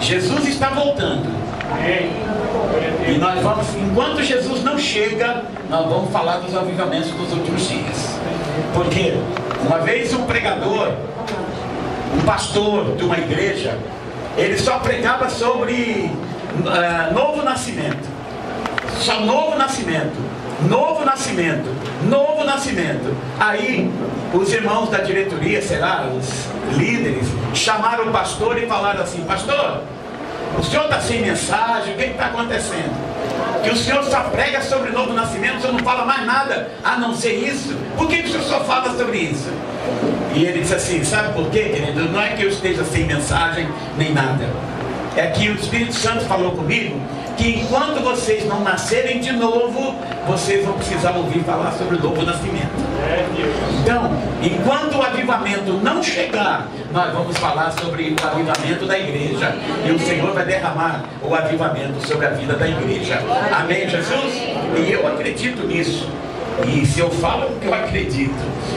Jesus está voltando. E nós vamos, enquanto Jesus não chega, nós vamos falar dos avivamentos dos últimos dias. Porque uma vez um pregador, um pastor de uma igreja, ele só pregava sobre novo nascimento. Só novo nascimento, novo nascimento, novo nascimento. Aí os irmãos da diretoria, sei lá, os líderes, chamaram o pastor e falaram assim: pastor, o senhor está sem mensagem, o que está acontecendo? Que o senhor só prega sobre novo nascimento, o senhor não fala mais nada a não ser isso? Por que o senhor só fala sobre isso? E ele disse assim: sabe por quê, querido? Não é que eu esteja sem mensagem nem nada, é que o Espírito Santo falou comigo que enquanto vocês não nascerem de novo, vocês vão precisar ouvir falar sobre o novo nascimento. Então, enquanto o avivamento não chegar, nós vamos falar sobre o avivamento da igreja, e o Senhor vai derramar o avivamento sobre a vida da igreja. Amém, Jesus? E eu acredito nisso. E se eu falo o que eu acredito,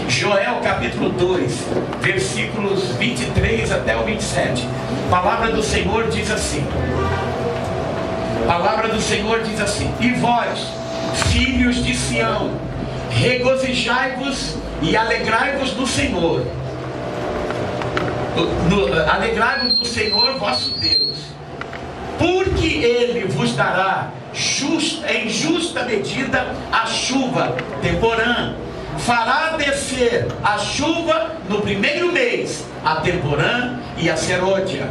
Joel capítulo 2, versículos 23 até o 27, a palavra do Senhor diz assim: palavra do Senhor diz assim: e vós, filhos de Sião, regozijai-vos e alegrai-vos no Senhor. Alegrai-vos no Senhor vosso Deus, porque Ele vos dará em justa medida a chuva temporã. Fará descer a chuva no primeiro mês, a temporã e a serôdia.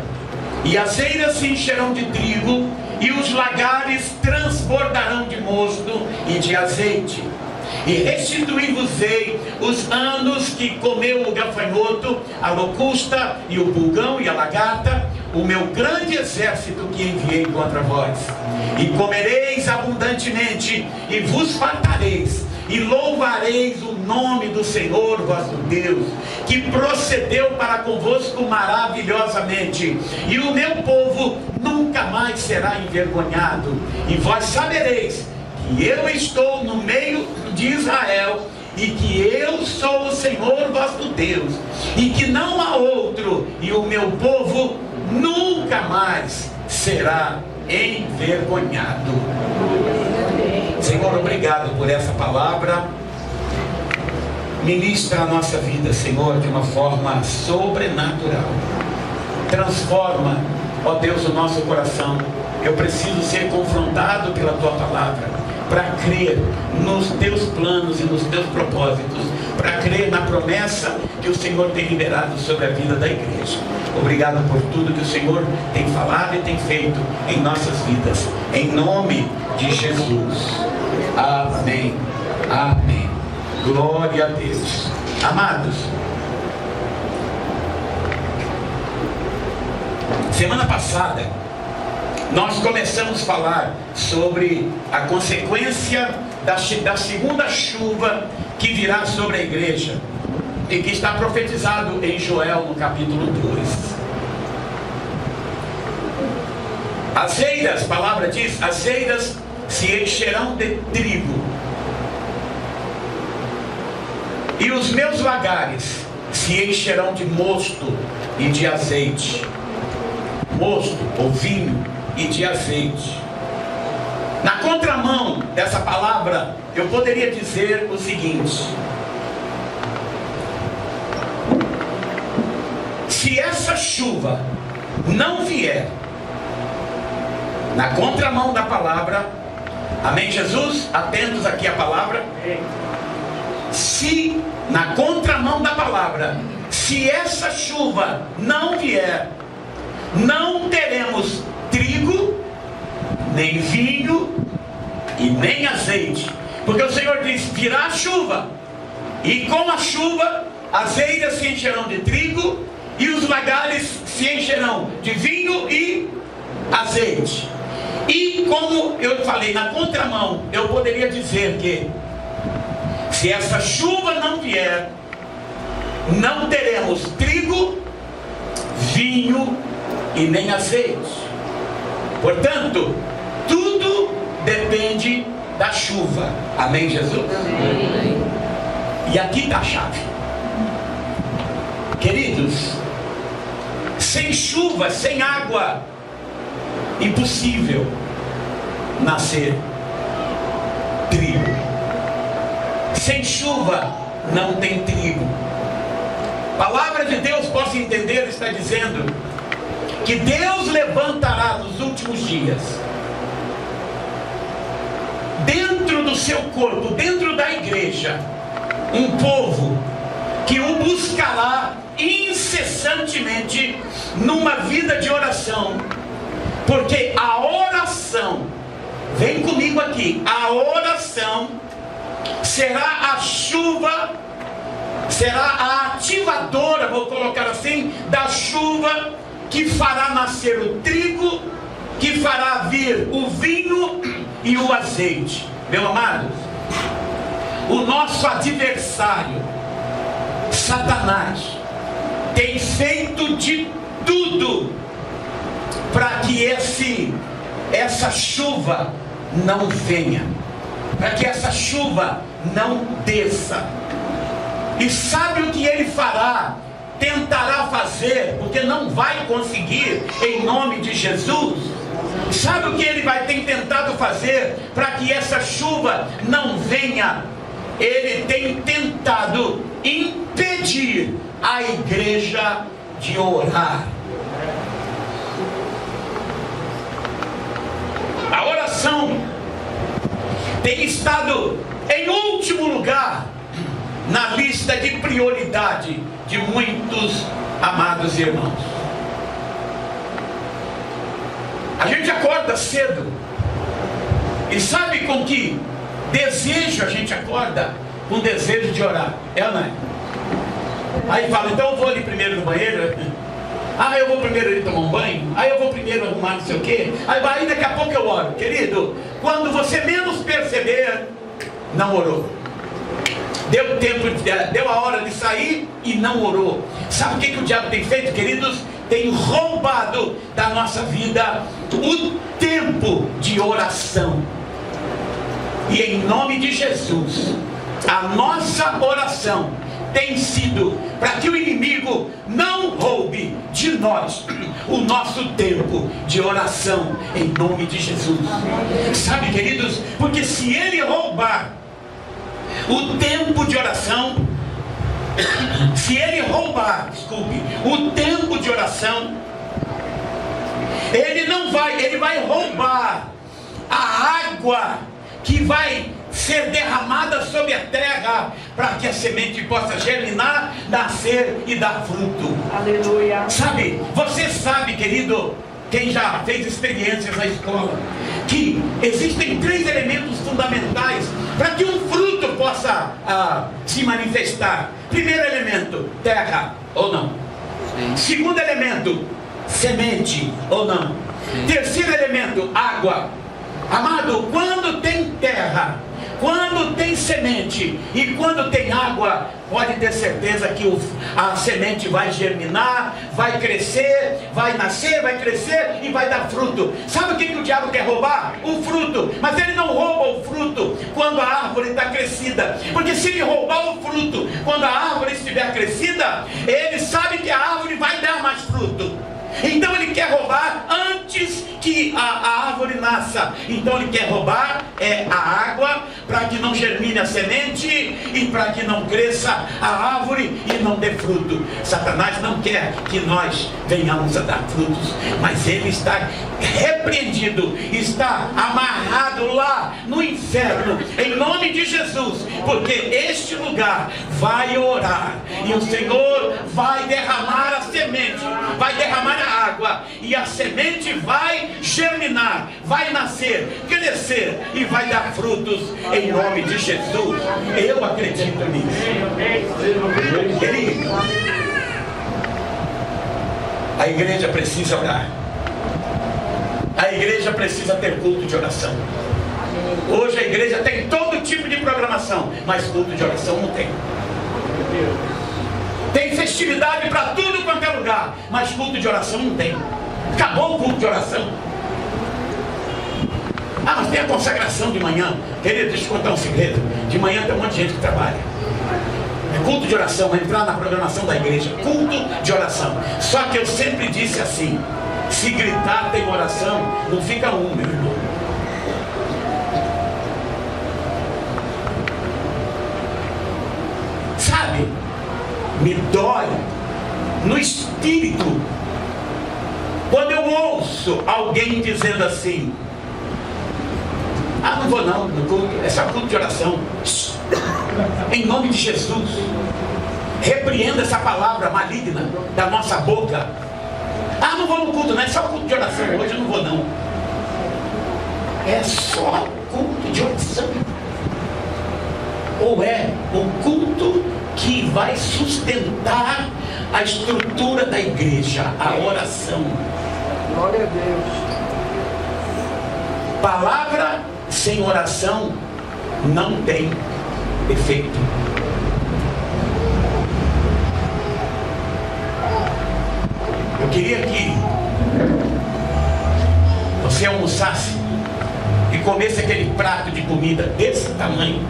E as eiras se encherão de trigo, e os lagares transbordarão de mosto e de azeite. E restituir-vos-ei os anos que comeu o gafanhoto, a locusta e o pulgão e a lagarta, o meu grande exército que enviei contra vós. E comereis abundantemente, e vos fartareis, e louvareis o nome do Senhor vosso Deus, que procedeu para convosco maravilhosamente, e o meu povo nunca mais será envergonhado. E vós sabereis que eu estou no meio de Israel, e que eu sou o Senhor vosso Deus, e que não há outro, e o meu povo nunca mais será envergonhado. Senhor, obrigado por essa palavra. Ministra a nossa vida, Senhor, de uma forma sobrenatural. Transforma, ó Deus, o nosso coração. Eu preciso ser confrontado pela Tua palavra, para crer nos Teus planos e nos Teus propósitos, para crer na promessa que o Senhor tem liberado sobre a vida da igreja. Obrigado por tudo que o Senhor tem falado e tem feito em nossas vidas, em nome de Jesus. Amém. Amém. Glória a Deus. Amados, semana passada nós começamos a falar sobre a consequência da segunda chuva que virá sobre a igreja, e que está profetizado em Joel no capítulo 2. As eiras, a palavra diz, as eiras se encherão de trigo, e os meus lagares se encherão de mosto e de azeite. Mosto ou vinho e de azeite. Na contramão dessa palavra, eu poderia dizer o seguinte: se essa chuva não vier, na contramão da palavra, amém, Jesus? Atentos aqui à palavra. Se na contramão da palavra, se essa chuva não vier, não teremos trigo, nem vinho e nem azeite, porque o Senhor diz: virá a chuva, e com a chuva as eiras se encherão de trigo, e os lagares se encherão de vinho e azeite. E como eu falei, na contramão, eu poderia dizer que se essa chuva não vier, não teremos trigo, vinho e nem azeite. Portanto, tudo depende da chuva. Amém, Jesus? Amém. E aqui está a chave. Queridos, sem chuva, sem água, impossível nascer trigo. Sem chuva não tem trigo. A palavra de Deus, posso entender, está dizendo que Deus levantará nos últimos dias, dentro do seu corpo, dentro da igreja, um povo que o buscará incessantemente numa vida de oração, porque a oração, vem comigo aqui, a oração será a chuva, será a ativadora, vou colocar assim, da chuva que fará nascer o trigo, que fará vir o vinho e o azeite. Meu amado, o nosso adversário, Satanás, tem feito de tudo para que essa chuva não venha, para que essa chuva não desça. E sabe o que ele fará? Tentará fazer, porque não vai conseguir, em nome de Jesus. Sabe o que ele vai ter tentado fazer para que essa chuva não venha? Ele tem tentado impedir a igreja de orar. A oração tem estado em último lugar na lista de prioridade de muitos amados irmãos. A gente acorda cedo e sabe com que desejo a gente acorda? Com desejo de orar, é ou não é? Aí fala, então eu vou ali primeiro no banheiro, eu vou primeiro ali tomar um banho, eu vou primeiro arrumar não sei o que, aí daqui a pouco eu oro. Querido, quando você menos perceber, não orou. Deu tempo, deu a hora de sair e não orou. Sabe o que o diabo tem feito, queridos? Tem roubado da nossa vida o tempo de oração. E em nome de Jesus, a nossa oração tem sido para que o inimigo não roube de nós o nosso tempo de oração, em nome de Jesus. Sabe, queridos, porque se ele roubar o tempo de oração, se ele roubar, o tempo de oração, ele vai roubar a água que vai ser derramada sobre a terra, para que a semente possa germinar, nascer e dar fruto. Aleluia. Sabe, você sabe, querido, quem já fez experiências na escola, que existem 3 elementos fundamentais para que um fruto possa se manifestar. Primeiro elemento, terra ou não. Sim. Segundo elemento, semente ou não. Sim. Terceiro elemento, água. Amado, quando tem terra, quando tem semente e quando tem água, pode ter certeza que a semente vai germinar, vai crescer, vai nascer, vai crescer e vai dar fruto. Sabe o que o diabo quer roubar? O fruto. Mas ele não rouba o fruto quando a árvore está crescida, porque se ele roubar o fruto quando a árvore estiver crescida, ele sabe que a árvore vai dar mais fruto. Então ele quer roubar antes que a árvore nasça. Então ele quer roubar a água, para que não germine a semente e para que não cresça a árvore e não dê fruto. Satanás não quer que nós venhamos a dar frutos, mas ele está repreendido, está amarrado lá no inferno, em nome de Jesus, porque este lugar vai orar e o Senhor vai derramar a semente, vai derramar a água, e a semente vai germinar, vai nascer, crescer e vai dar frutos em nome de Jesus. Eu acredito nisso. Querido, a igreja precisa orar. A igreja precisa ter culto de oração. Hoje a igreja tem todo tipo de programação, mas culto de oração não tem. Tem festividade para tudo quanto é lugar, mas culto de oração não tem. Acabou o culto de oração. Mas tem a consagração de manhã. Querido, deixa eu contar um segredo. De manhã tem um monte de gente que trabalha. É culto de oração, vai entrar na programação da igreja. Culto de oração. Só que eu sempre disse assim: Se gritar tem oração, não fica um, meu irmão. Sabe, me dói no espírito quando eu ouço alguém dizendo assim: ah, não vou não, no culto, é só culto de oração. Em nome de Jesus, repreenda essa palavra maligna da nossa boca. Ah, não vou no culto, não é só culto de oração, hoje eu não vou não. É só culto de oração? Ou é o culto que vai sustentar a estrutura da igreja, a oração? Glória a Deus. Palavra sem oração não tem efeito. Eu queria que você almoçasse e comesse aquele prato de comida desse tamanho.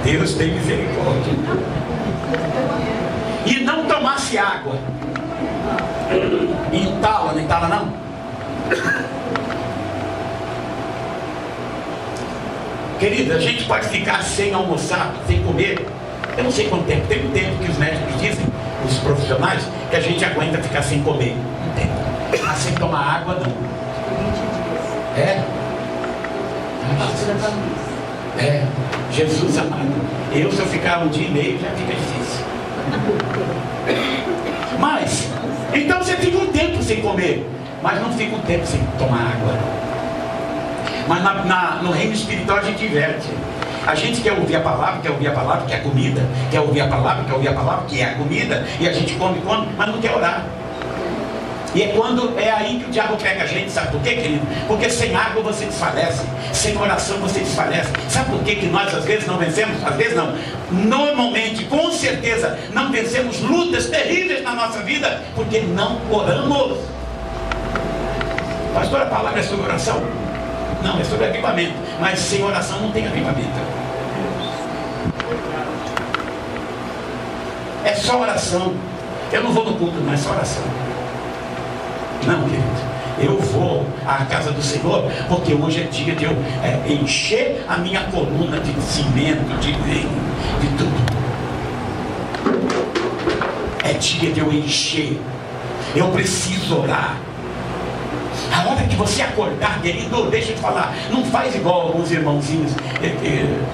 Deus tem misericórdia. E não tomasse água. Entala, não entala não? Querida, a gente pode ficar sem almoçar, sem comer, eu não sei quanto tempo. Tem um tempo que os médicos dizem, os profissionais, que a gente aguenta ficar sem comer. Não tem. Mas sem tomar água não. É? É, Jesus amado. Se eu ficar um dia e meio, já fica difícil. Mas, então você fica um tempo sem comer, mas não fica um tempo sem tomar água. Mas no reino espiritual a gente inverte. A gente quer ouvir a palavra, quer ouvir a palavra, quer comida, quer ouvir a palavra, quer ouvir a palavra, que é a comida, e a gente come, mas não quer orar. E é aí que o diabo pega a gente, sabe por quê, querido? Porque sem água você desfalece, sem oração você desfalece. Sabe por quê que nós às vezes não vencemos? Às vezes não. Normalmente, com certeza, não vencemos lutas terríveis na nossa vida, porque não oramos. Pastor, a palavra é sobre oração? Não, é sobre avivamento. Mas sem oração não tem avivamento. É só oração. Eu não vou no culto, não é só oração. Não, querido, eu vou à casa do Senhor, porque hoje é dia de eu encher a minha coluna de cimento, de tudo. É dia de eu encher. Eu preciso orar. A hora que você acordar, querido, deixa eu te falar, não faz igual alguns irmãozinhos,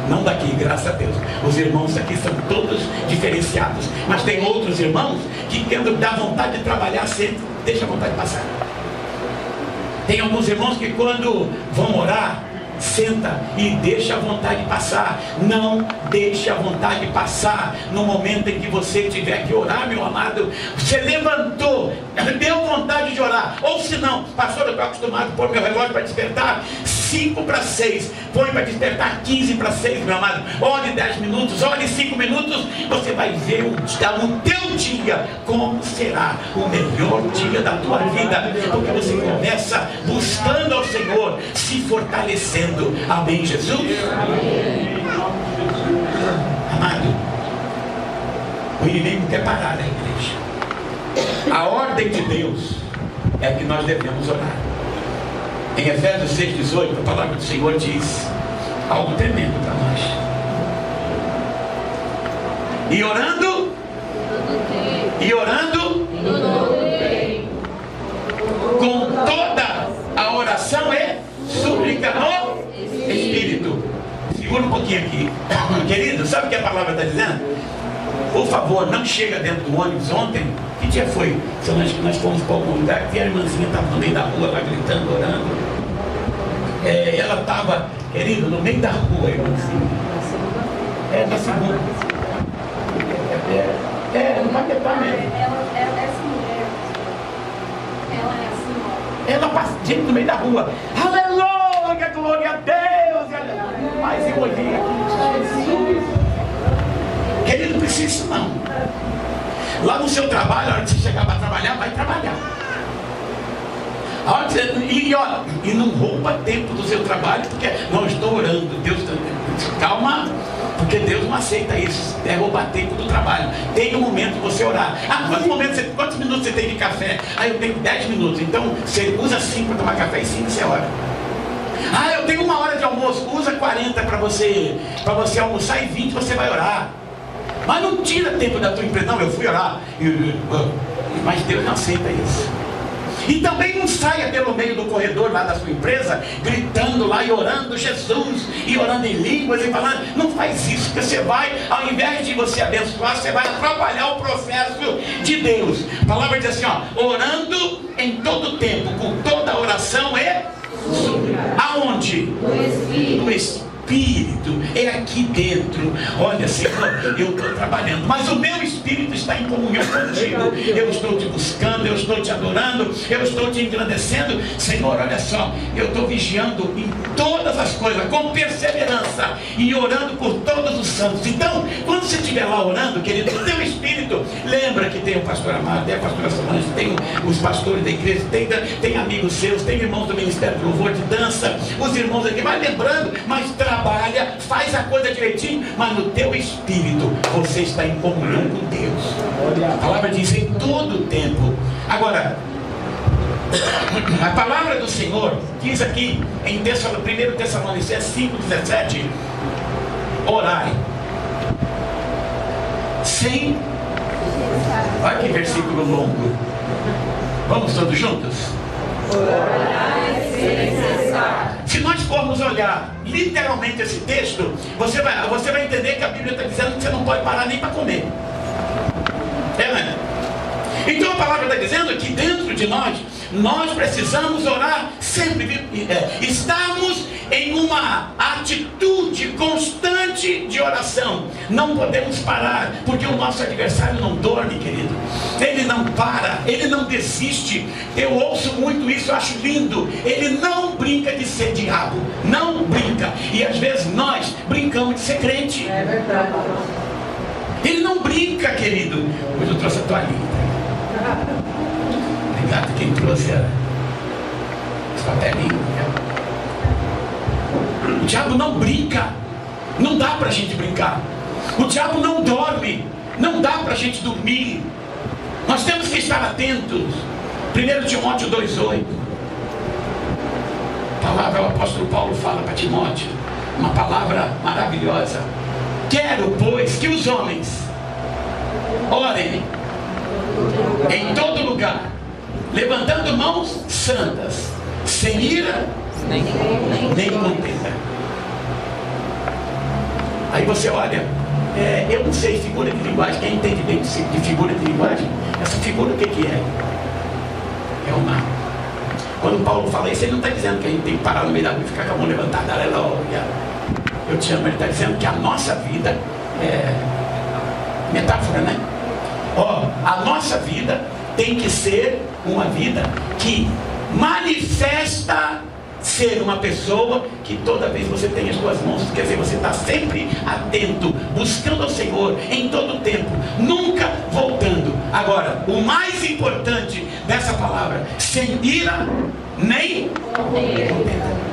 não daqui, graças a Deus. Os irmãos aqui são todos diferenciados, mas tem outros irmãos que quando dá vontade de trabalhar sempre, deixa a vontade passar. Tem alguns irmãos que quando vão orar, senta e deixa a vontade passar. Não deixe a vontade passar. No momento em que você tiver que orar, meu amado, você levantou, deu vontade de orar, ou se não, pastor, eu estou acostumado a pôr meu relógio para despertar 5:06, põe para despertar 15:06, meu amado. Ore 10 minutos, ore 5 minutos, você vai ver o teu dia como será o melhor dia da tua vida, porque você começa buscando ao Senhor, se fortalecendo. Amém, Jesus? Amém. Amado, o inimigo quer parar a igreja. A ordem de Deus é que nós devemos orar. Em Efésios 6:18, a palavra do Senhor diz algo tremendo para nós. E orando, com toda a oração e súplica no Espírito. Segura um pouquinho aqui. Querido, sabe o que a palavra está dizendo? Por favor, não chega dentro do ônibus. Ontem, que dia foi? Nós fomos para algum lugar que a irmãzinha estava no meio da rua, lá gritando, orando. Ela estava, querido, no meio da rua, irmãzinha. Na segunda. No Maquetá mesmo. Essa mulher, ela é assim, ó. Ela passa, gente, no meio da rua. Aleluia, glória a Deus. Mas eu olhei aqui, Jesus. Querido, não precisa isso não. Lá no seu trabalho, a hora que você chegar para trabalhar, vai trabalhar. A hora que você, e não rouba tempo do seu trabalho, porque não estou orando. Deus, calma. Porque Deus não aceita isso. É roubar tempo do trabalho. Tem um momento de você orar. Quantos minutos você tem de café? Eu tenho 10 minutos. Então você usa 5 para tomar café e 5 você ora. Eu tenho 1 hora de almoço. Usa 40 para você almoçar e 20 você vai orar. Mas não tira tempo da tua empresa. Não, eu fui orar. Mas Deus não aceita isso. E também não saia pelo meio do corredor lá da sua empresa, gritando lá e orando Jesus, e orando em línguas e falando. Não faz isso, porque você vai, ao invés de você abençoar, você vai atrapalhar o processo de Deus. A palavra diz assim, orando em todo tempo, com toda oração aonde? No Espírito. É aqui dentro. Olha, Senhor, eu estou trabalhando, mas o meu espírito está em comunhão contigo. Eu estou te buscando, eu estou te adorando, eu estou te engrandecendo. Senhor, olha só, eu estou vigiando em todas as coisas, com perseverança, e orando por todos os santos. Então, quando você estiver lá orando, querido, o teu espírito, lembra que tem o pastor Amado, tem a pastora Solange, tem os pastores da igreja, tem amigos seus, tem irmãos do Ministério do Louvor, de dança, os irmãos aqui, vai lembrando, mas trabalha, faz a coisa direitinho, mas no teu espírito você está em comunhão com Deus. A palavra diz em todo o tempo. Agora, a palavra do Senhor diz aqui em 1 Tessalonicenses 5,17: orai sem. Olha que versículo longo. Vamos todos juntos? Orai sem cessar. Se nós formos olhar literalmente esse texto, você vai entender que a Bíblia está dizendo que você não pode parar nem para comer. Né? Então a palavra está dizendo que dentro de nós precisamos orar sempre. Estamos em uma atitude constante de oração. Não podemos parar, porque o nosso adversário não dorme, querido. Ele não para, ele não desiste. Eu ouço muito isso, eu acho lindo. Ele não brinca de ser diabo, não brinca. E às vezes nós brincamos de ser crente. É verdade. Ele não brinca, querido. Hoje eu trouxe a toalhinha. Obrigado quem trouxe os papelinhos. O diabo não brinca. Não dá pra gente brincar. O diabo não dorme. Não dá pra gente dormir. Nós temos que estar atentos. 1 Timóteo 2,8. A palavra, o apóstolo Paulo fala para Timóteo, uma palavra maravilhosa. Quero, pois, que os homens orem em todo lugar, levantando mãos santas, sem ira nem contenda. Aí você olha, eu não sei figura de linguagem. Quem entende bem de figura de linguagem, essa figura o que é? É uma. Quando Paulo fala isso, ele não está dizendo que a gente tem que parar no meio da rua e ficar com a mão levantada, aleluia, eu te amo. Ele está dizendo que a nossa vida é metáfora, né? A nossa vida tem que ser uma vida que manifesta ser uma pessoa que toda vez você tem as suas mãos, quer dizer, você está sempre atento, buscando ao Senhor em todo o tempo, nunca voltando. Agora, o mais importante dessa palavra, sem ira nem contenda.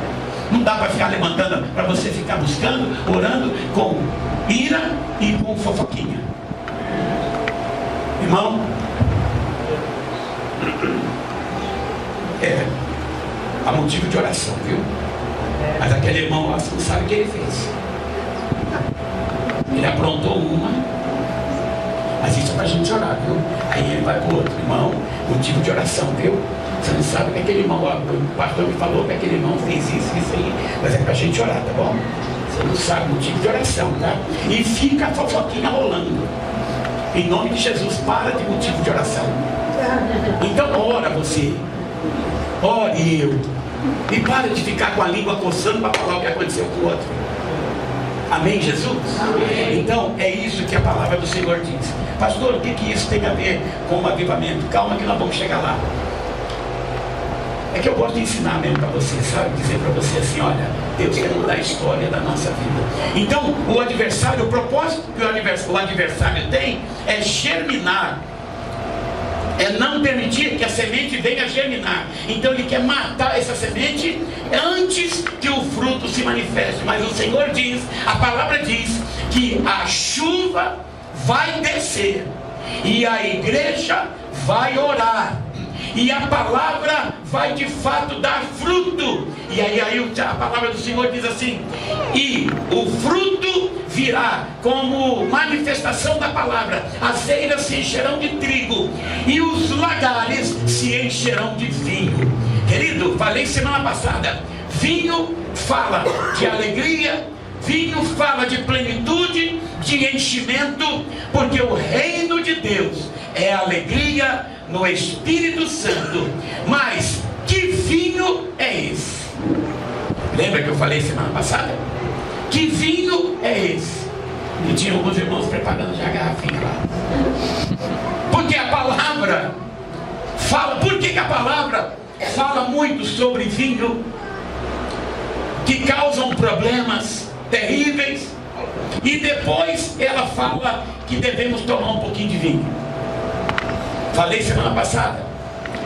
Não dá para ficar levantando, para você ficar buscando, orando com ira e com fofoquinha. Irmão, há motivo de oração, viu? Mas aquele irmão lá, você não sabe o que ele fez. Ele aprontou uma, mas isso é para a gente orar, viu? Aí ele vai para o outro irmão, motivo de oração, viu? Você não sabe que aquele irmão, o pastor me falou que aquele irmão fez isso aí, mas é para a gente orar, tá bom? Você não sabe, motivo de oração, tá? E fica a fofoquinha rolando. Em nome de Jesus, para de motivo de oração. Então ora você, ore eu, e para de ficar com a língua coçando para falar o que aconteceu com o outro. Amém, Jesus? Amém. Então é isso que a palavra do Senhor diz. Pastor, o que isso tem a ver com o avivamento? Calma que nós vamos chegar lá. É que eu gosto de ensinar mesmo para você, sabe? Dizer para você assim, olha, Deus quer mudar a história da nossa vida. Então, o adversário, o propósito que o adversário tem é germinar é não permitir que a semente venha germinar. Então ele quer matar essa semente antes que o fruto se manifeste. Mas o Senhor diz, a palavra diz, que a chuva vai descer e a igreja vai orar, e a palavra vai de fato dar fruto. E aí a palavra do Senhor diz assim: e o fruto virá como manifestação da palavra. As eiras se encherão de trigo e os lagares se encherão de vinho. Querido, falei semana passada, vinho fala de alegria, vinho fala de plenitude, de enchimento, porque o reino de Deus é alegria no Espírito Santo. Mas que vinho é esse? Lembra que eu falei semana passada? Que vinho é esse? E tinha alguns irmãos preparando já a garrafinha lá. Porque a palavra fala. Por que a palavra fala muito sobre vinho que causam problemas terríveis, e depois ela fala que devemos tomar um pouquinho de vinho? Falei semana passada,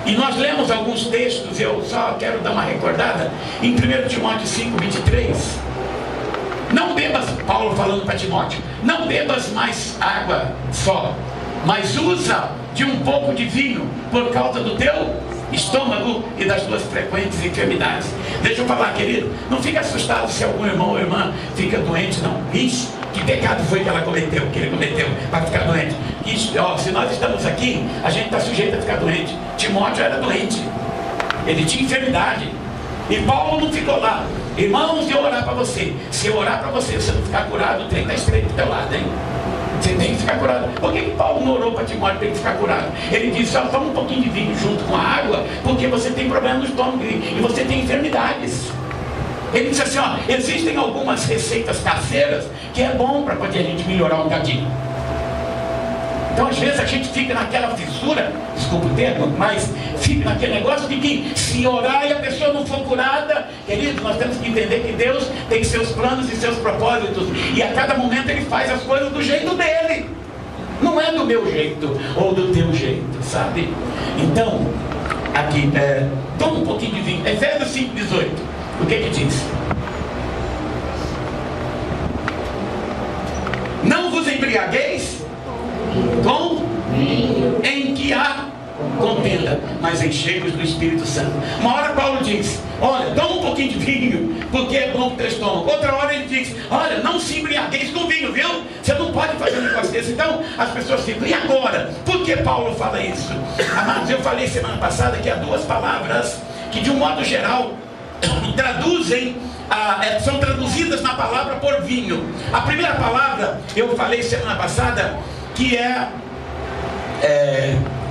e nós lemos alguns textos. Eu só quero dar uma recordada em 1 Timóteo 5:23. Não bebas, Paulo falando para Timóteo, não bebas mais água só, mas usa de um pouco de vinho, por causa do teu estômago e das tuas frequentes enfermidades. Deixa eu falar, querido, não fica assustado se algum irmão ou irmã fica doente, não. Ixi, que pecado foi que ele cometeu para ficar doente? Ixi, ó, se nós estamos aqui, a gente está sujeito a ficar doente. Timóteo era doente, ele tinha enfermidade, e Paulo não ficou lá. Irmãos, eu orar para você. Se eu orar para você, você não ficar curado, o trem está estreito do teu lado, hein? Você tem que ficar curado. Por que Paulo não orou para Timóteo para ele ficar curado? Ele disse: ó, toma um pouquinho de vinho junto com a água, porque você tem problema no estômago e você tem enfermidades. Ele disse assim: ó, existem algumas receitas caseiras que é bom para poder a gente melhorar um cadinho. Então às vezes a gente fica naquela fissura, desculpa o termo, mas fica naquele negócio de que se orar e a pessoa não for curada, querido, nós temos que entender que Deus tem seus planos e seus propósitos, e a cada momento Ele faz as coisas do jeito dele, não é do meu jeito ou do teu jeito, sabe? Então, aqui, toma um pouquinho de vinho. Efésios 5:18, o que diz? Não vos embriagueis com vinho em que há contenda, mas enchei-vos do Espírito Santo. Uma hora Paulo diz: olha, toma um pouquinho de vinho, porque é bom para o teu estômago. Outra hora ele diz: olha, não se embriagueis com vinho, viu? Você não pode fazer um negócio desse. Então as pessoas ficam: e agora? Por que Paulo fala isso? Amados, eu falei semana passada que há duas palavras que de um modo geral são traduzidas na palavra por vinho. A primeira palavra, eu falei semana passada, que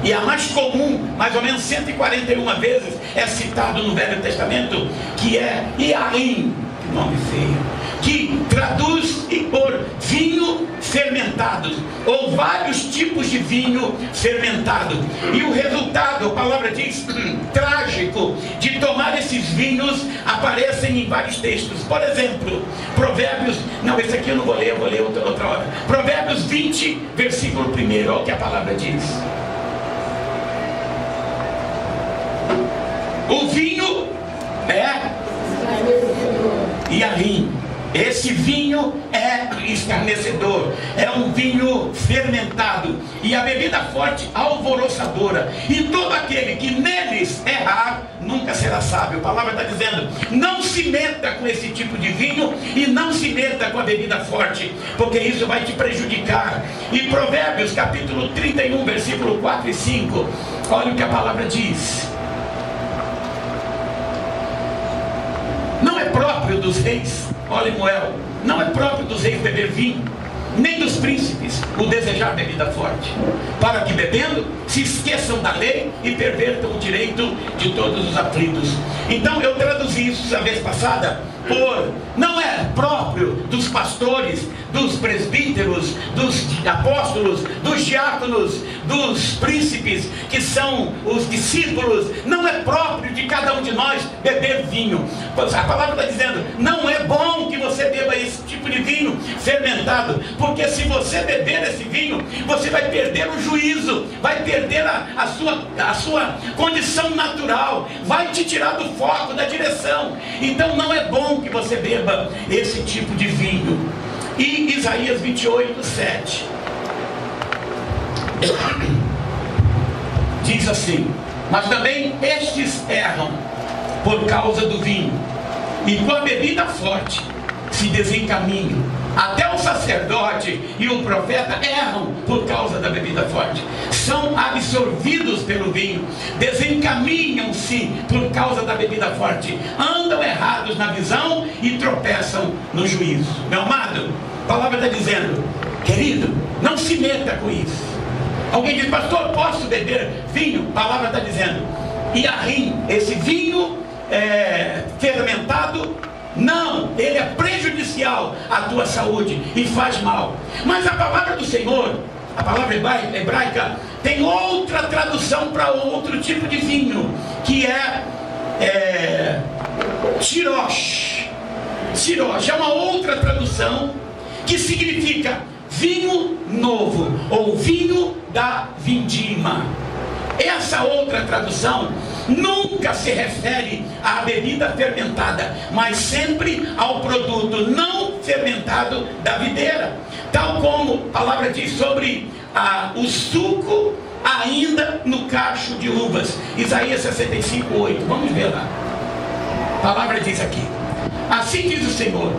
e a mais comum, mais ou menos 141 vezes é citado no Velho Testamento, que é Iaim, que nome feio, que traduz por vinho fermentado, ou vários tipos de vinho fermentado. E o resultado, a palavra diz, trágico, de tomar esses vinhos, aparecem em vários textos. Por exemplo, Provérbios, não, esse aqui eu não vou ler, eu vou ler outra hora. Provérbios 20, versículo 1, olha o que a palavra diz. O vinho é Iaim. Esse vinho é escarnecedor, é um vinho fermentado, e a bebida forte alvoroçadora, e todo aquele que neles errar nunca será sábio. A palavra está dizendo: não se meta com esse tipo de vinho, e não se meta com a bebida forte, porque isso vai te prejudicar. E Provérbios capítulo 31, versículo 4 e 5, olha o que a palavra diz: não é próprio dos reis, olha Lemuel, não é próprio dos reis beber vinho, nem dos príncipes o desejar bebida forte, para que bebendo se esqueçam da lei e pervertam o direito de todos os aflitos. Então eu traduzi isso a vez passada não é próprio dos pastores, dos presbíteros, dos apóstolos, dos diáconos, dos príncipes, que são os discípulos, não é próprio de cada um de nós beber vinho. A palavra está dizendo, não é bom que você beba esse tipo de vinho fermentado, porque se você beber esse vinho, você vai perder o juízo, vai perder a sua condição natural, vai te tirar do foco, da direção. Então não é bom que você beba esse tipo de vinho. E Isaías 28, 7 diz assim: mas também estes erram por causa do vinho, e com a bebida forte se desencaminham. Até o sacerdote e o profeta erram por causa da bebida forte, são absorvidos pelo vinho, desencaminham-se por causa da bebida forte, andam errados na visão e tropeçam no juízo. Meu amado, a palavra está dizendo, querido, não se meta com isso. Alguém diz, pastor, posso beber vinho? A palavra está dizendo, e esse vinho fermentado, não, ele é prejudicial à tua saúde e faz mal. Mas a palavra do Senhor, a palavra hebraica, tem outra tradução para outro tipo de vinho, que é tirosh. Tirosh é uma outra tradução que significa vinho novo ou vinho da vindima. Essa outra tradução nunca se refere à bebida fermentada, mas sempre ao produto não fermentado da videira, tal como a palavra diz sobre o suco ainda no cacho de uvas. Isaías 65, 8. Vamos ver lá. A palavra diz aqui: assim diz o Senhor,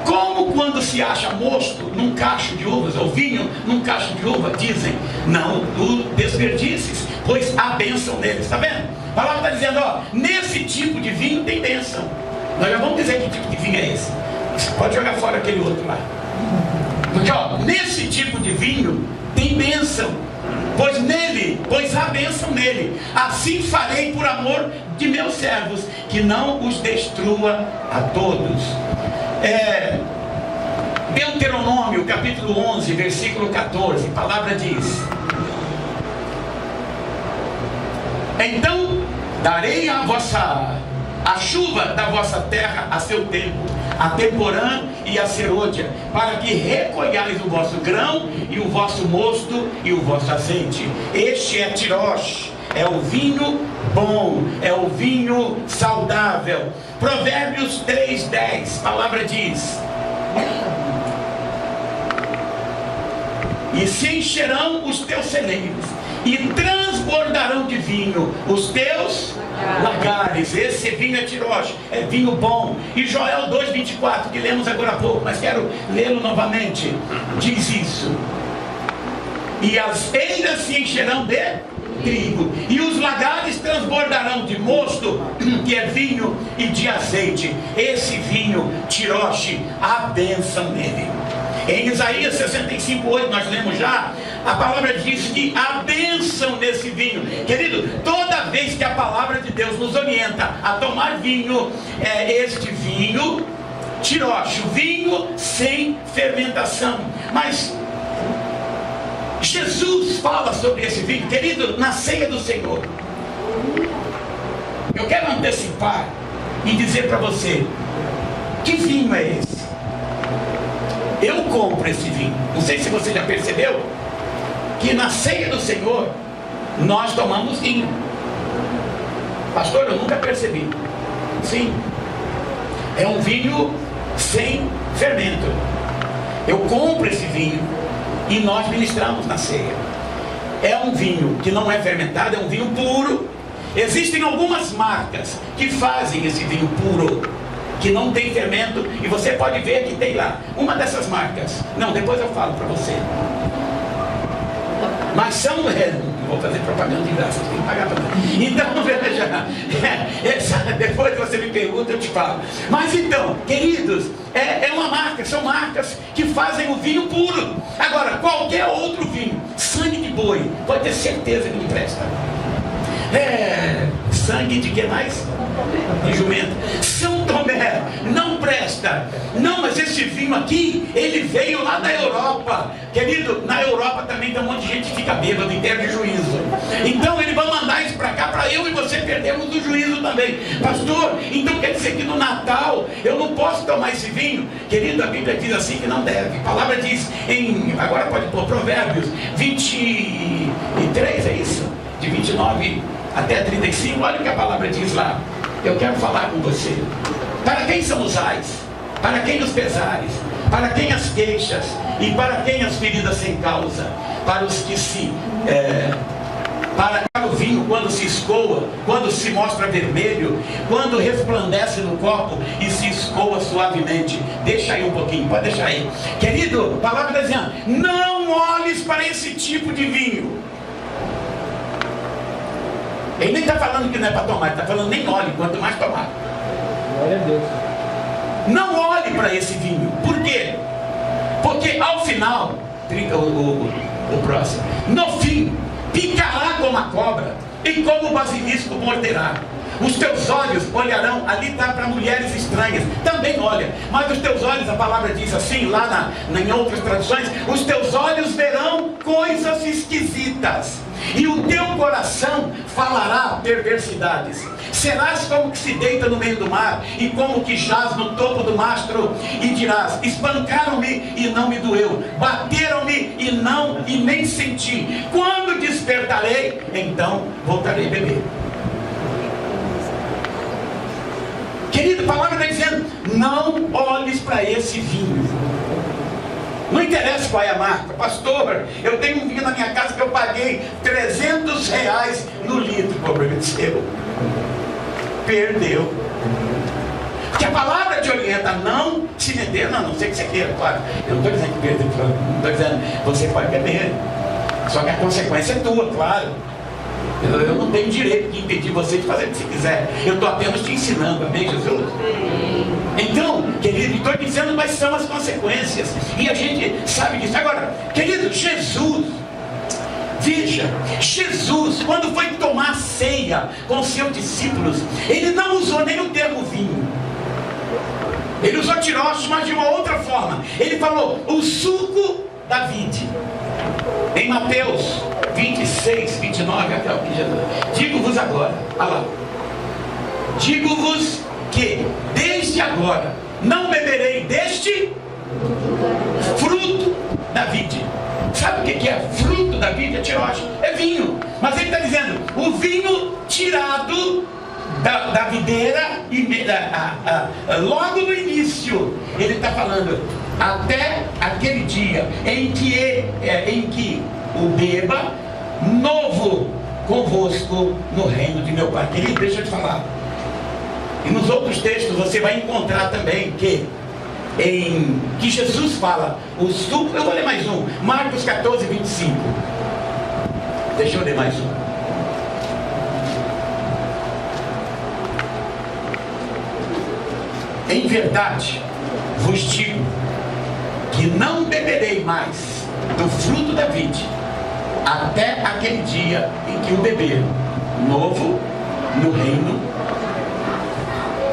como quando se acha mosto num cacho de uvas, ou vinho num cacho de uva, dizem, não o desperdices, pois há bênção neles. Está vendo? A palavra está dizendo, nesse tipo de vinho tem bênção. Nós já vamos dizer que tipo de vinho é esse. Você pode jogar fora aquele outro lá. Porque nesse tipo de vinho tem bênção, pois há bênção nele. Assim farei por amor de meus servos, que não os destrua a todos. Deuteronômio capítulo 11, versículo 14, a palavra diz: então darei a chuva da vossa terra a seu tempo, a temporã e a serôdia, para que recolhais o vosso grão e o vosso mosto e o vosso azeite. Este é tirosh, é o vinho bom, é o vinho saudável. Provérbios 3:10, a palavra diz: e se encherão os teus celeiros, e transbordarão de vinho os teus lagares. Esse vinho é tirosh, é vinho bom. E Joel 2:24, que lemos agora há pouco, mas quero lê-lo novamente, diz isso: e as eiras se encherão de trigo, e os lagares transbordarão de mosto, que é vinho, e de azeite. Esse vinho tirosh, há bênção nele. Em Isaías 65:8, nós lemos já, a palavra diz que há bênção nesse vinho. Querido, toda vez que a palavra de Deus nos orienta a tomar vinho, este vinho tirosh, vinho sem fermentação. Mas Jesus fala sobre esse vinho, querido, na ceia do Senhor. Eu quero antecipar e dizer para você, que vinho é esse? Eu compro esse vinho. Não sei se você já percebeu que na ceia do Senhor nós tomamos vinho. Pastor, eu nunca percebi. Sim, é um vinho sem fermento. Eu compro esse vinho e nós ministramos na ceia. É um vinho que não é fermentado, é um vinho puro. Existem algumas marcas que fazem esse vinho puro, que não tem fermento, e você pode ver que tem lá uma dessas marcas. Não, depois eu falo para você. Mas são, não vou fazer propaganda de graça, tem que pagar para mim. Então, veja, depois você me pergunta, eu te falo. Mas então, queridos, é uma marca, são marcas que fazem o vinho puro. Agora, qualquer outro vinho, sangue de boi, pode ter certeza que não presta. Sangue de que mais? De jumento. São Tomé Tomé, não presta. Não, mas esse vinho aqui, ele veio lá da Europa. Querido, na Europa também tem um monte de gente que fica bêbado e perde juízo. Então ele vai mandar isso para cá, para eu e você perdermos o juízo também. Pastor, então quer dizer que no Natal eu não posso tomar esse vinho? Querido, a Bíblia diz assim que não deve. A palavra diz agora pode pôr Provérbios 23, é isso? De 29 até 35, olha o que a palavra diz lá. Eu quero falar com você. Para quem são os ais? Para quem os pesares? Para quem as queixas? E para quem as feridas sem causa? Para os que para o vinho quando se escoa, quando se mostra vermelho, quando resplandece no copo e se escoa suavemente. Deixa aí um pouquinho, pode deixar aí. Querido, a palavra está dizendo, não olhes para esse tipo de vinho. Ele nem está falando que não é para tomar, ele está falando nem olhe, quanto mais tomar. Glória a Deus. Não olhe para esse vinho. Por quê? Porque ao final, o próximo, no fim, picará como a cobra e como o basilisco morderá. Os teus olhos olharão, ali está para mulheres estranhas, também olha, mas os teus olhos, a palavra diz assim, lá em outras traduções, os teus olhos verão coisas esquisitas, e o teu coração falará perversidades. Serás como que se deita no meio do mar, e como que jaz no topo do mastro, e dirás, espancaram-me e não me doeu, bateram-me e nem senti. Quando despertarei, então voltarei a beber. Querido, a palavra está dizendo, não olhes para esse vinho. Não interessa qual é a marca. Pastor, eu tenho um vinho na minha casa que eu paguei R$300 no litro. O problema é seu. Perdeu. Porque a palavra te orienta a não se meter, não sei que você queira, claro. Eu não estou dizendo que perdeu, não estou dizendo, você pode beber. Só que a consequência é tua, claro. Eu não tenho direito de impedir você de fazer o que você quiser. Eu estou apenas te ensinando, amém, Jesus? Então, querido, estou dizendo quais são as consequências. E a gente sabe disso. Agora, querido, Jesus, veja, Jesus, quando foi tomar ceia com seus discípulos, ele não usou nem o termo vinho. Ele usou tiróxicos, mas de uma outra forma. Ele falou, o suco da vide. Em Mateus 26, 29, até o que Jesus. Digo-vos agora, olha lá. Digo-vos que desde agora não beberei deste fruto da vide. Sabe o que é fruto da vide? É tiróxico, é vinho. Mas ele está dizendo, o vinho tirado da videira, logo no início, ele está falando, até aquele dia em que o beba novo convosco no reino de meu Pai. Querido, deixa eu te falar. E nos outros textos você vai encontrar também que Jesus fala, o suco, eu vou ler mais um, Marcos 14, 25. Deixa eu ler mais um. Em verdade, vos digo que não beberei mais do fruto da vide, até aquele dia em que o beber novo no reino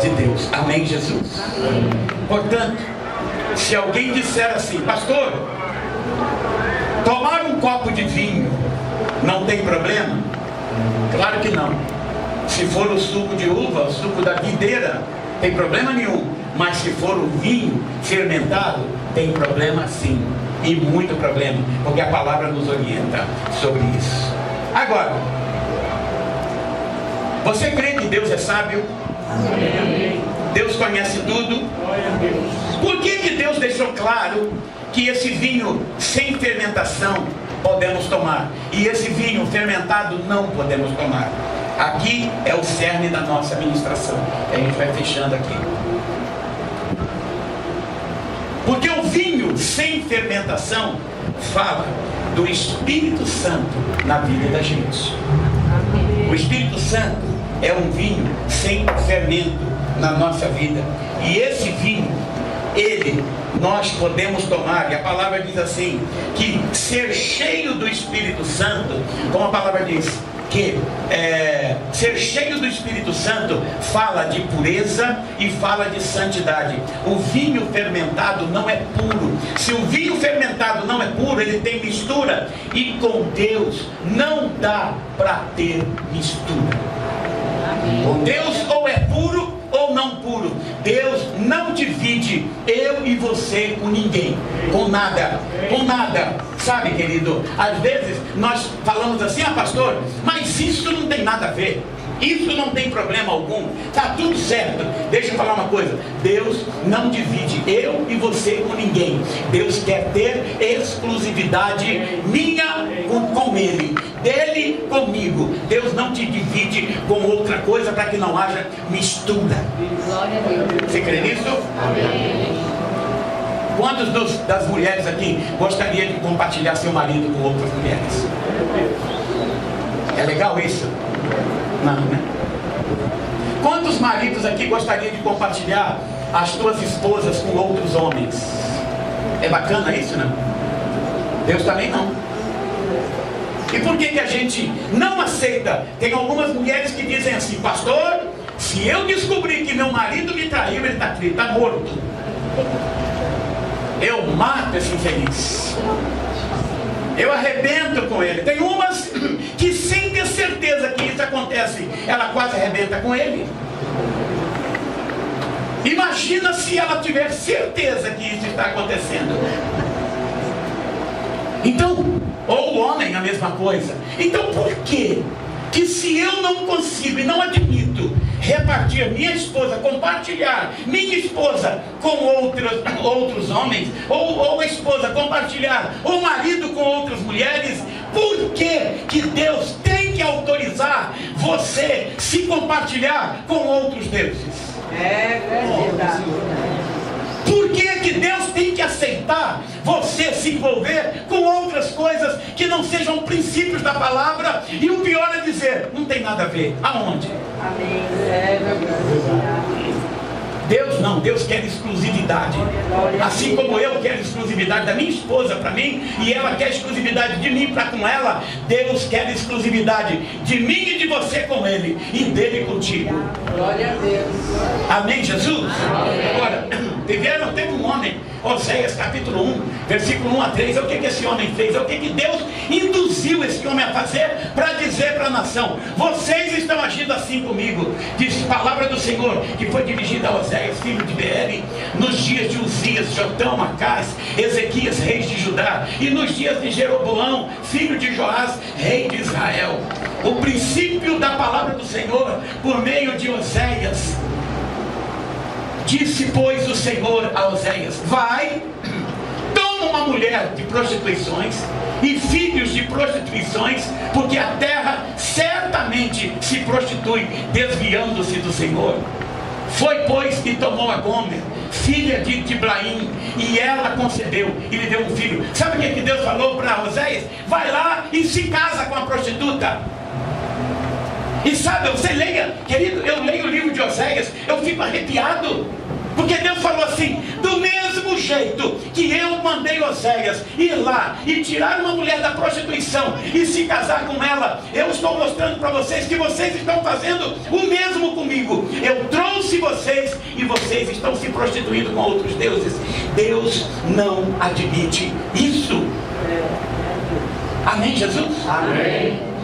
de Deus. Amém, Jesus? Amém. Portanto, se alguém disser assim, pastor, tomar um copo de vinho não tem problema? Claro que não. Se for o suco de uva, o suco da videira, tem problema nenhum. Mas se for o vinho fermentado, tem problema sim. E muito problema, porque a palavra nos orienta sobre isso. Agora, você crê que Deus é sábio? Amém. Deus conhece tudo? Por que Deus deixou claro que esse vinho sem fermentação podemos tomar e esse vinho fermentado não podemos tomar? Aqui é o cerne da nossa ministração. A gente vai fechando aqui. Porque o vinho sem fermentação fala do Espírito Santo na vida da gente. O Espírito Santo é um vinho sem fermento na nossa vida. E esse vinho, nós podemos tomar, e a palavra diz assim, que ser cheio do Espírito Santo, como a palavra diz, que ser cheio do Espírito Santo fala de pureza e fala de santidade. O vinho fermentado não é puro. Se o vinho fermentado não é puro, ele tem mistura, e com Deus não dá para ter mistura. Com Deus ou é puro ou não puro. Deus não divide eu e você com ninguém, com nada, com nada. Sabe, querido, às vezes nós falamos assim: ah, pastor, mas isso não tem nada a ver, isso não tem problema algum, está tudo certo. Deixa eu falar uma coisa: Deus não divide eu e você com ninguém. Deus quer ter exclusividade minha com Ele, dele comigo. Deus não te divide com outra coisa para que não haja mistura. Glória a Deus. Você crê nisso? Amém. Quantos das mulheres aqui gostaria de compartilhar seu marido com outras mulheres? É legal isso? Não, né? Quantos maridos aqui gostariam de compartilhar as tuas esposas com outros homens? É bacana isso, né? Deus também não. E por que a gente não aceita? Tem algumas mulheres que dizem assim: pastor, se eu descobrir que meu marido me traiu, ele está morto. Eu mato esse infeliz, eu arrebento com ele. Tem umas que, sem ter certeza que isso acontece, ela quase arrebenta com ele. Imagina se ela tiver certeza que isso está acontecendo. Então, ou o homem, a mesma coisa. Então, por que se eu não consigo e não admito repartir minha esposa, compartilhar minha esposa com outros homens, ou a esposa compartilhar o marido com outras mulheres, por que Deus tem que autorizar você se compartilhar com outros deuses? É verdade. Por que Deus tem que aceitar você se envolver com outras coisas que não sejam princípios da palavra? E o pior é dizer: não tem nada a ver. Aonde? Amém. É verdade. Deus não, Deus quer exclusividade. Assim como eu quero exclusividade da minha esposa para mim, e ela quer exclusividade de mim para com ela, Deus quer exclusividade de mim e de você com Ele, e dele contigo. Glória a Deus. Amém, Jesus? Amém. Agora, teve um homem, Oséias capítulo 1, versículo 1 a 3, é o que esse homem fez, é o que Deus induziu esse homem a fazer para dizer para a nação: vocês estão agindo assim comigo. Diz a palavra do Senhor, que foi dirigida a Oséias, filho de Beeri, nos dias de Uzias, Jotão, Acás, Ezequias, reis de Judá, e nos dias de Jeroboão, filho de Joás, rei de Israel. O princípio da palavra do Senhor por meio de Oséias. Disse, pois, o Senhor a Oséias: vai, toma uma mulher de prostituições e filhos de prostituições, porque a terra certamente se prostitui, desviando-se do Senhor. Foi, pois, e tomou a Gomer, filha de Diblaim, e ela concebeu e lhe deu um filho. Sabe o que Deus falou para Oséias? Vai lá e se casa com a prostituta. E sabe, você leia, querido, eu leio o livro de Oséias, eu fico arrepiado, porque Deus falou assim: do mesmo jeito que eu mandei Oséias ir lá e tirar uma mulher da prostituição e se casar com ela, eu estou mostrando para vocês que vocês estão fazendo o mesmo comigo. Eu trouxe vocês e vocês estão se prostituindo com outros deuses. Deus não admite isso. Amém, Jesus? Amém.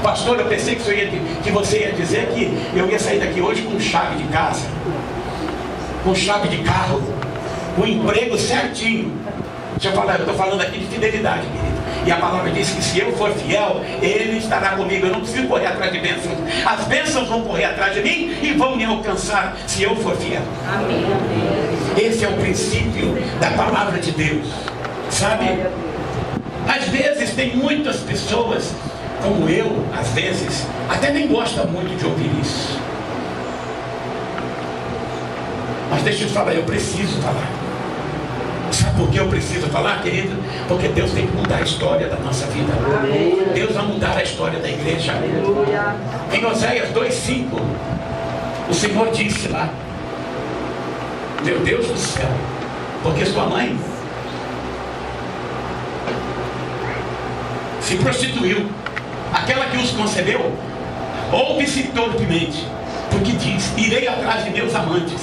Pastor, eu pensei que você ia dizer que eu ia sair daqui hoje com chave de casa, com chave de carro, com emprego certinho. Deixa eu falar, eu estou falando aqui de fidelidade, querido. E a palavra diz que se eu for fiel, Ele estará comigo. Eu não preciso correr atrás de bênçãos. As bênçãos vão correr atrás de mim e vão me alcançar se eu for fiel. Amém. Esse é o princípio da palavra de Deus. Sabe? Às vezes tem muitas pessoas, como eu, às vezes, até nem gosta muito de ouvir isso. Mas deixa eu te falar, eu preciso falar. Sabe por que eu preciso falar, querido? Porque Deus tem que mudar a história da nossa vida. Amém. Deus vai mudar a história da igreja. Aleluia. Em Oséias 2,5, o Senhor disse lá: meu Deus do céu, porque sua mãe se prostituiu aquela que os concebeu, ouve-se torpemente, porque diz: irei atrás de meus amantes,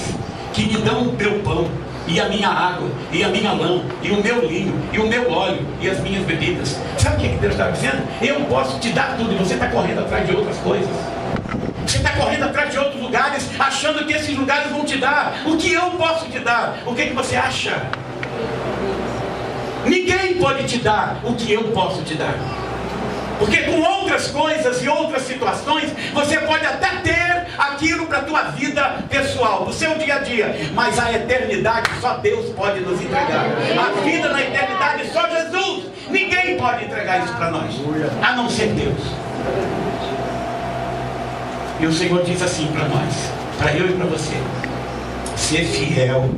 que me dão o meu pão, e a minha água, e a minha lã, e o meu linho, e o meu óleo, e as minhas bebidas. Sabe o que Deus está dizendo? Eu posso te dar tudo, e você está correndo atrás de outras coisas. Você está correndo atrás de outros lugares, achando que esses lugares vão te dar o que eu posso te dar. O que você acha? Ninguém pode te dar o que eu posso te dar. Porque com outras coisas e outras situações, você pode até ter aquilo para a tua vida pessoal, do seu dia a dia, mas a eternidade só Deus pode nos entregar. A vida na eternidade só Jesus. Ninguém pode entregar isso para nós, a não ser Deus. E o Senhor diz assim para nós, para eu e para você: ser fiel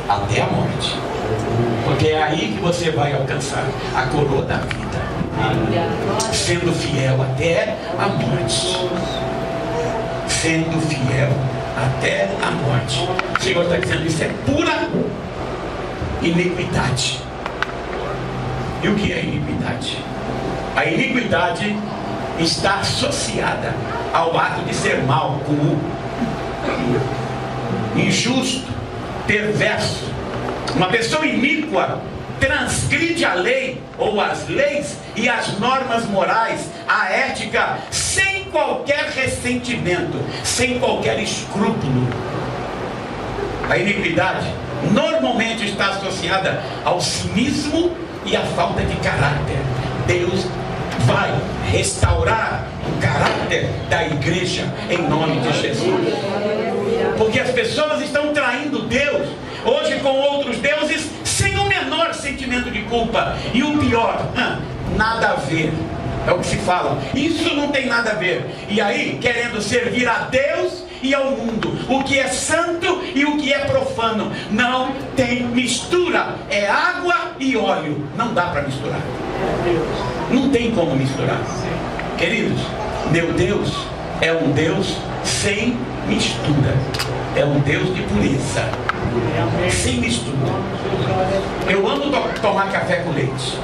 até a morte, porque é aí que você vai alcançar a coroa da vida. Sendo fiel até a morte. Sendo fiel até a morte. O Senhor está dizendo: isso é pura iniquidade. E o que é iniquidade? A iniquidade está associada ao ato de ser mau, comum, injusto, perverso. Uma pessoa iníqua transgride a lei ou as leis e as normas morais, a ética, sem qualquer ressentimento, sem qualquer escrúpulo. A iniquidade normalmente está associada ao cinismo e à falta de caráter. Deus vai restaurar o caráter da igreja em nome de Jesus, porque as pessoas estão traindo Deus hoje com outros deuses sem o menor sentimento de culpa. E o pior, nada a ver. É o que se fala. Isso não tem nada a ver. E aí, querendo servir a Deus e ao mundo, o que é santo e o que é profano. Não tem mistura. É água e óleo. Não dá para misturar. Não tem como misturar. Queridos, meu Deus é um Deus sem mistura. É um Deus de pureza, sem mistura. Eu amo tomar café com leite.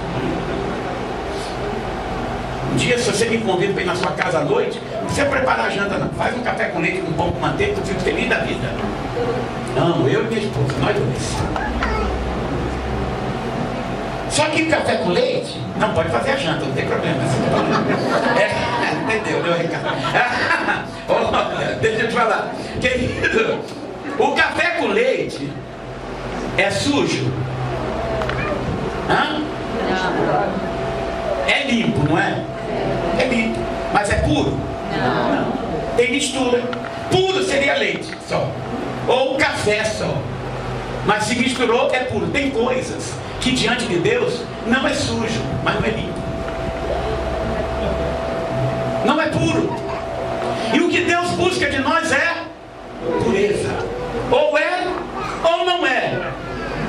Um dia, se você me convida para ir na sua casa à noite, não precisa preparar a janta não. Faz um café com leite com pão com manteiga, que eu fico feliz da vida. Amo, eu e minha esposa, nós dois. Só que café com leite, não pode fazer a janta, não tem problema. Entendeu, meu recado? Deixa eu te falar. Querido, o café com leite é sujo? É limpo, não é? É limpo. Mas é puro? Não. Tem mistura. Puro seria leite só. Ou café só. Mas se misturou, é puro. Tem coisas que diante de Deus não é sujo, mas não é limpo. Não é puro. E o que Deus busca de nós é pureza. Ou é, ou não é.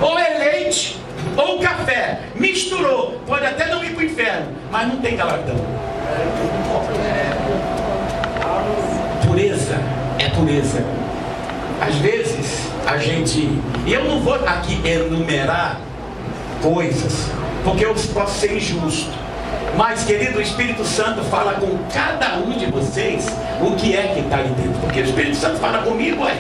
Ou é leite, ou café. Misturou. Pode até não ir para o inferno, mas não tem galardão. Pureza é pureza. Às vezes a gente... E eu não vou aqui enumerar coisas, porque eu posso ser injusto. Mas, querido, o Espírito Santo fala com cada um de vocês o que é que está ali dentro. Porque o Espírito Santo fala comigo, ué.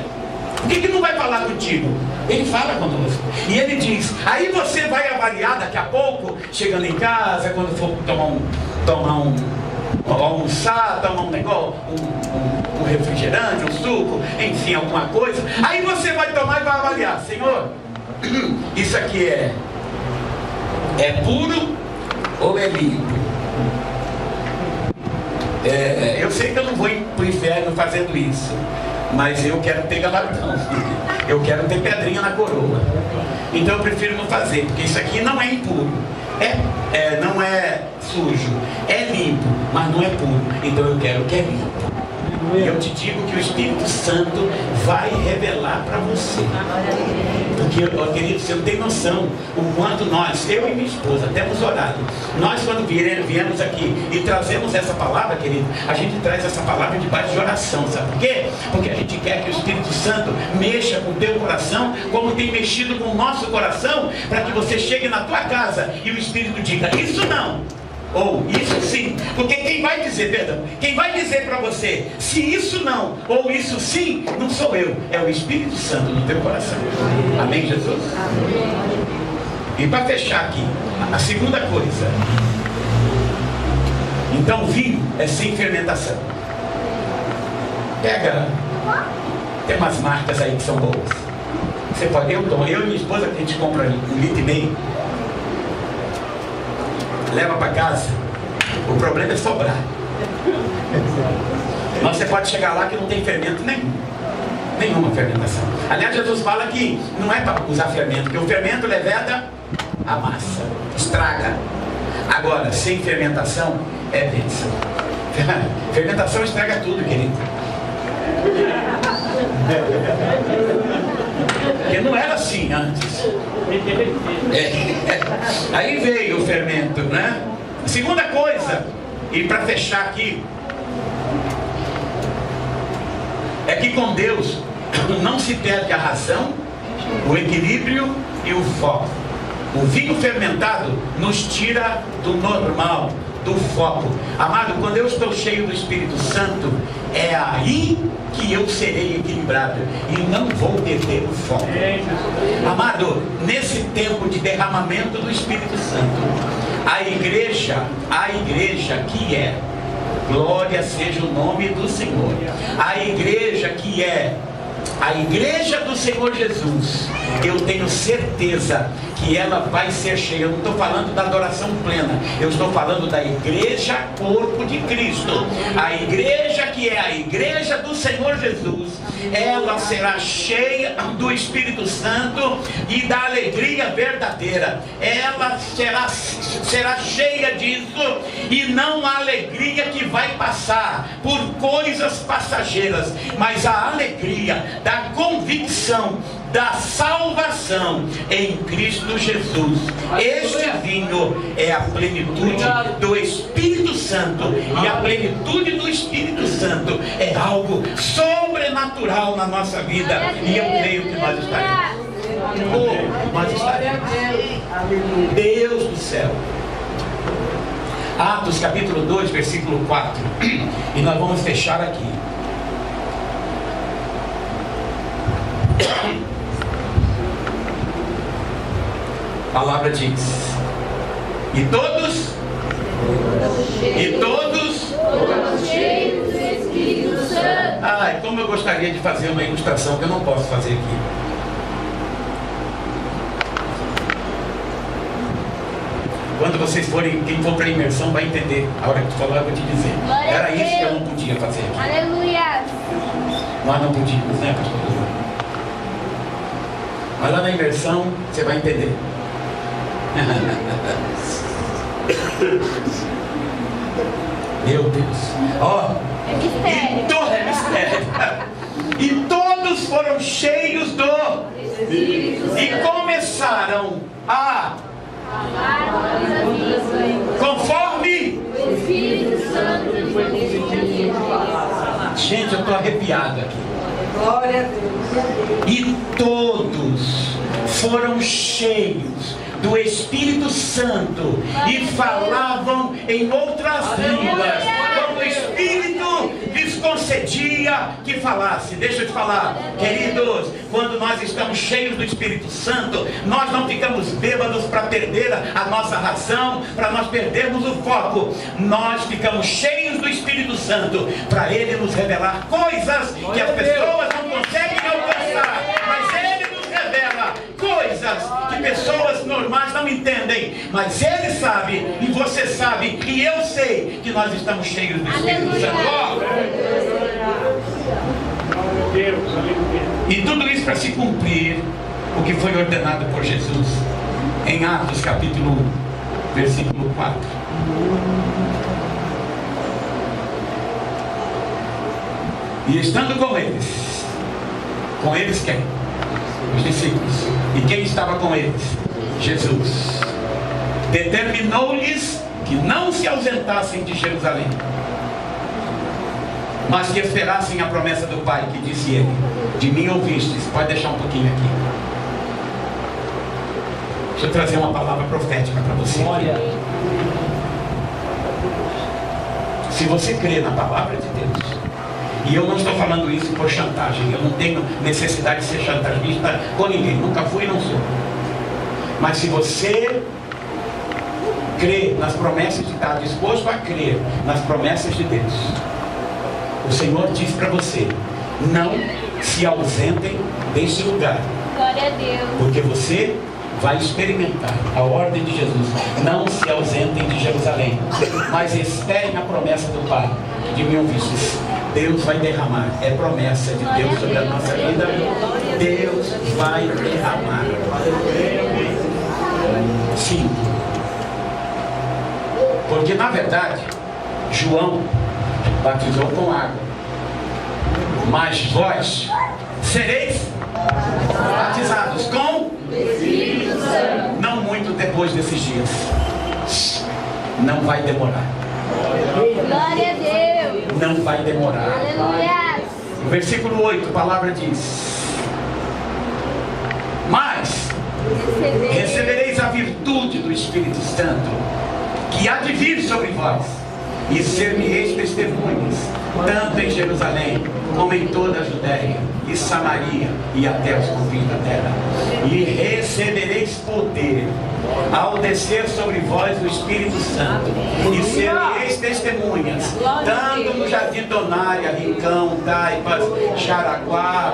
Por que não vai falar contigo? Ele fala conosco. E ele diz, aí você vai avaliar daqui a pouco, chegando em casa, quando for almoçar, tomar um negócio, um refrigerante, um suco, enfim, alguma coisa. Aí você vai tomar e vai avaliar, Senhor, isso aqui é puro ou é limpo? Eu sei que eu não vou para o inferno fazendo isso, mas eu quero ter galardão, eu quero ter pedrinha na coroa. Então eu prefiro não fazer, porque isso aqui não é impuro, não é sujo, é limpo, mas não é puro. Então eu quero o que é limpo. E eu te digo que o Espírito Santo vai revelar para você. Porque, querido, você não tem noção o quanto nós, eu e minha esposa, temos orado. Nós, quando viemos aqui e trazemos essa palavra, querido, a gente traz essa palavra debaixo de oração. Sabe por quê? Porque a gente quer que o Espírito Santo mexa com o teu coração, como tem mexido com o nosso coração, para que você chegue na tua casa e o Espírito diga, isso não. ou isso sim. Porque quem vai dizer para você se isso não ou isso sim, não sou eu, é o Espírito Santo no teu coração. Amém, Jesus? E para fechar aqui, a segunda coisa. Então o vinho é sem fermentação. Pega, tem umas marcas aí que são boas. Você pode, eu e minha esposa, a gente compra 1,5 litro, leva para casa. O problema é sobrar. Mas você pode chegar lá que não tem fermento nenhum. Nenhuma fermentação. Aliás, Jesus fala que não é para usar fermento, porque o fermento leveda a massa, estraga. Agora, sem fermentação é bênção. Fermentação estraga tudo, querido. Porque não era assim antes. Aí veio o fermento, né? Segunda coisa, e para fechar aqui, é que com Deus não se perde a razão, o equilíbrio e o foco. O vinho fermentado nos tira do normal, do foco. Amado, quando eu estou cheio do Espírito Santo, é aí que eu serei equilibrado e não vou perder o foco. Amado, nesse tempo de derramamento do Espírito Santo, a igreja que é, glória seja o nome do Senhor, a igreja que é a igreja do Senhor Jesus, eu tenho certeza que ela vai ser cheia. Eu não estou falando da adoração plena, eu estou falando da igreja corpo de Cristo. A igreja que é a igreja do Senhor Jesus, ela será cheia do Espírito Santo e da alegria verdadeira. Ela será cheia disso, e não a alegria que vai passar por coisas passageiras, mas a alegria da convicção da salvação em Cristo Jesus. Este vinho é a plenitude do Espírito Santo, e a plenitude do Espírito Santo é algo sobrenatural na nossa vida, e eu creio que nós estaremos. Nós estaremos. Deus do céu. Atos capítulo 2, versículo 4, e nós vamos fechar aqui. A palavra diz: e todos cheios do Espírito Santo. Ai, como eu gostaria de fazer uma ilustração que eu não posso fazer aqui. Quando vocês forem, quem for para a imersão vai entender. A hora que tu falar eu vou te dizer. Era isso que eu não podia fazer aqui. Aleluia. Nós não podíamos, né, pastor? Mas lá na imersão você vai entender. Meu Deus. Ó, e todos foram cheios do e começaram a conforme o Espírito Santo. Gente, eu estou arrepiado aqui. Glória a Deus. E todos foram cheios do Espírito Santo e falavam em outras línguas, como o Espírito lhes concedia que falasse. Deixa eu te falar, queridos, quando nós estamos cheios do Espírito Santo, nós não ficamos bêbados para perder a nossa razão, para nós perdermos o foco. Nós ficamos cheios do Espírito Santo para Ele nos revelar coisas que as pessoas não conseguem alcançar, mas Ele nos revela coisas que pessoas normais não entendem, mas Ele sabe, e você sabe, e eu sei que nós estamos cheios do Espírito Santo. E tudo isso para se cumprir o que foi ordenado por Jesus em Atos capítulo 1, versículo 4. E estando com eles quem? Os discípulos. E quem estava com eles? Jesus. Determinou-lhes que não se ausentassem de Jerusalém, mas que esperassem a promessa do Pai, que disse ele: de mim ouvistes. Pode deixar um pouquinho aqui. Deixa eu trazer uma palavra profética para você. Se você crê na palavra de Deus, e eu não estou falando isso por chantagem, eu não tenho necessidade de ser chantagista com ninguém, nunca fui e não sou. Mas se você crê nas promessas de Deus, está disposto a crer nas promessas de Deus, o Senhor diz para você: não se ausentem deste lugar. Glória a Deus. Porque você vai experimentar a ordem de Jesus. Não se ausentem de Jerusalém, mas esperem a promessa do Pai. De mil vistos, Deus vai derramar. É promessa de Deus sobre a nossa vida. Deus vai derramar. Sim. Porque na verdade, João batizou com água, mas vós sereis batizados com Espírito Santo. não muito depois desses dias. Não vai demorar. Glória a Deus. Não vai demorar. Aleluia. No versículo 8, a palavra diz: mas recebereis a virtude do Espírito Santo, que há de vir sobre vós, e ser-me-eis testemunhas, tanto em Jerusalém, como em toda a Judéia e Samaria, e até os confins da terra. E recebereis poder, ao descer sobre vós o Espírito Santo, e ser-me-eis testemunhas, tanto no Jardim Donária, Rincão, Taipas, Jaraguá,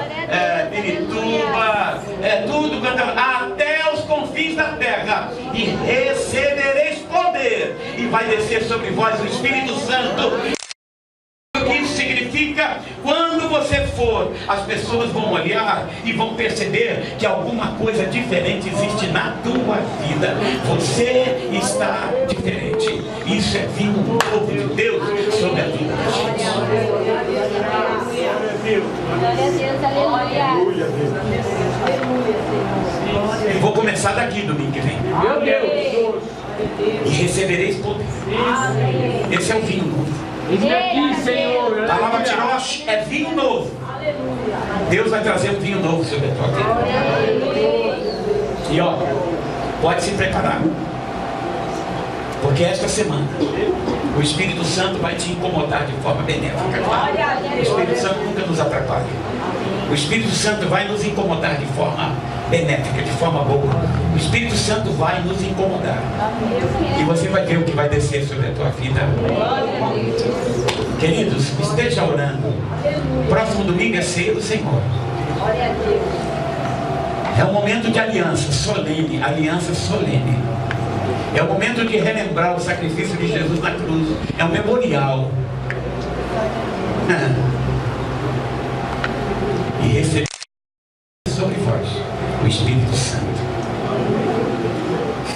Pirituba, tudo, até os confins da terra. E recebereis poder, e vai descer sobre vós o Espírito Santo. O que isso significa? Quando você for, as pessoas vão olhar e vão perceber que alguma coisa diferente existe na tua vida. Você está diferente. Isso é vinho novo de Deus sobre a vida da gente. Glória a Deus. Aleluia. E vou começar daqui domingo que vem. Meu Deus! E recebereis poder. Esse é o vinho novo. Eis-me aqui, Senhor! A palavra tirosh é vinho novo. Deus vai trazer um vinho novo sobre a tua vida. E ó, pode se preparar, porque esta semana o Espírito Santo vai te incomodar de forma benéfica. O Espírito Santo nunca nos atrapalha. O Espírito Santo vai nos incomodar de forma benéfica, de forma boa. O Espírito Santo vai nos incomodar. E você vai ver o que vai descer sobre a tua vida. Queridos, esteja orando. Próximo domingo é ceia do Senhor. É um momento de aliança solene. Aliança solene. É o momento de relembrar o sacrifício de Jesus na cruz. É um memorial. E receber